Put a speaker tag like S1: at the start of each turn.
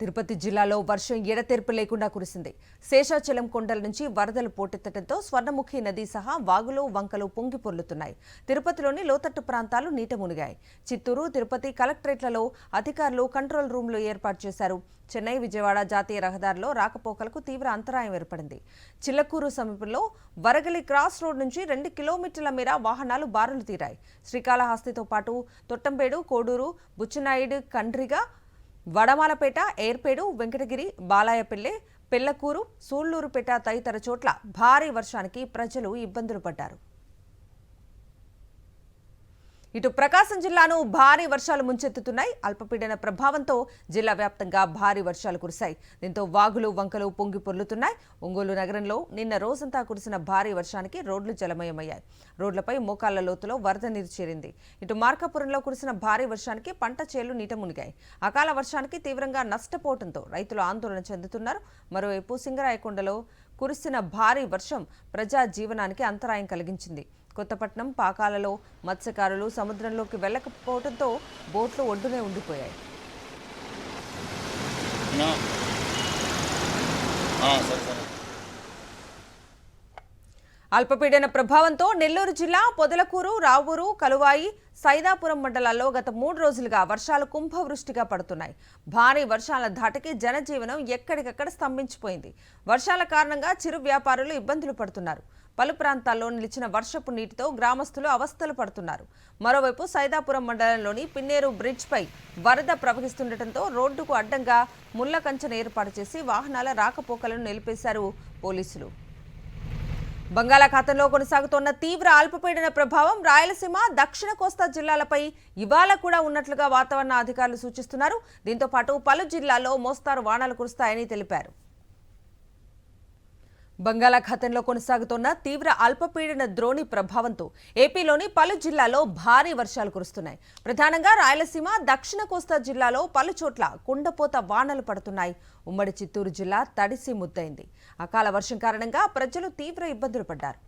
S1: తిరుపతి జిల్లాలో వర్షం ఎడతెరిపి లేకుండా కురిసింది. శేషాచలం కొండల నుంచి వరదలు పోటెత్తడంతో స్వర్ణముఖి నది సహా వాగులు వంకలు పొంగి పొర్లుతున్నాయి. తిరుపతిలోని లోతట్టు ప్రాంతాలు నీట మునిగాయి. చిత్తూరు, తిరుపతి కలెక్టరేట్లలో అధికారులు కంట్రోల్ రూమ్లు ఏర్పాటు చేశారు. చెన్నై, విజయవాడ జాతీయ రహదారిలో రాకపోకలకు తీవ్ర అంతరాయం ఏర్పడింది. చిల్లకూరు సమీపంలో వరగలి క్రాస్ రోడ్ నుంచి 2 కిలోమీటర్ల మేర వాహనాలు బారులు తీరాయి. శ్రీకాళహస్తితో పాటు తొట్టంబేడు, కోడూరు, బుచ్చినాయుడు, కండ్రిగ, వడమాలపేట, ఏర్పేడు, వెంకటగిరి, బాలాయపల్లె, పెళ్లకూరు, సూళ్లూరుపేట తదితర చోట్ల భారీ వర్షానికి ప్రజలు ఇబ్బందులు పడ్డారు. ఇటు ప్రకాశం జిల్లాను భారీ వర్షాలు ముంచెత్తుతున్నాయి. అల్పపీడన ప్రభావంతో జిల్లా వ్యాప్తంగా భారీ వర్షాలు కురిశాయి. దీంతో వాగులు వంకలు పొంగి పొర్లుతున్నాయి. ఒంగోలు నగరంలో నిన్న రోజంతా కురిసిన భారీ వర్షానికి రోడ్లు జలమయమయ్యాయి. రోడ్లపై మోకాళ్ల లోతులో వరద నీరు చేరింది. ఇటు మార్కాపురంలో కురిసిన భారీ వర్షానికి పంట చేలు నీట మునిగాయి. అకాల వర్షానికి తీవ్రంగా నష్టపోవడంతో రైతులు ఆందోళన చెందుతున్నారు. మరోవైపు సింగరాయకొండలో కురిసిన భారీ వర్షం ప్రజా జీవనానికి అంతరాయం కలిగించింది. కొత్తపట్నం, పాకాలలో మత్స్యకారులు సముద్రంలోకి వెళ్లకపోవడంతో బోట్లు ఒడ్డునే ఉండిపోయాయి. అల్పపీడన ప్రభావంతో నెల్లూరు జిల్లా పొదలకూరు, రావూరు, కలువాయి, సైదాపురం మండలాల్లో గత 3 రోజులుగా వర్షాలు కుంభవృష్టిగా పడుతున్నాయి. భారీ వర్షాల ధాటికి జనజీవనం ఎక్కడికక్కడ స్తంభించిపోయింది. వర్షాల కారణంగా చిరు వ్యాపారులు ఇబ్బందులు పడుతున్నారు. పలు ప్రాంతాల్లో నిలిచిన వర్షపు నీటితో గ్రామస్తులు అవస్థలు పడుతున్నారు. మరోవైపు సైదాపురం మండలంలోని పిన్నేరు బ్రిడ్జ్పై వరద ప్రవహిస్తుండటంతో రోడ్డుకు అడ్డంగా ముళ్ల కంచెను ఏర్పాటు చేసి వాహనాల రాకపోకలను నిలిపేశారు పోలీసులు. బంగాళాఖాతంలో కొనసాగుతోన్న తీవ్ర అల్పపీడన ప్రభావం రాయలసీమ, దక్షిణ కోస్తా జిల్లాలపై ఇవాళ కూడా ఉన్నట్లుగా వాతావరణ అధికారులు సూచిస్తున్నారు. దీంతో పాటు పలు జిల్లాల్లో మోస్తారు వానలు కురుస్తాయని తెలిపారు. బంగాళాఖాతంలో కొనసాగుతోన్న తీవ్ర అల్పపీడన ద్రోణి ప్రభావంతో ఏపీలోని పలు జిల్లాల్లో భారీ వర్షాలు కురుస్తున్నాయి. ప్రధానంగా రాయలసీమ, దక్షిణ కోస్తా జిల్లాలో పలు చోట్ల కుండపోత వానలు పడుతున్నాయి. ఉమ్మడి చిత్తూరు జిల్లా తడిసి ముద్దైంది. అకాల వర్షం కారణంగా ప్రజలు తీవ్ర ఇబ్బందులు పడ్డారు.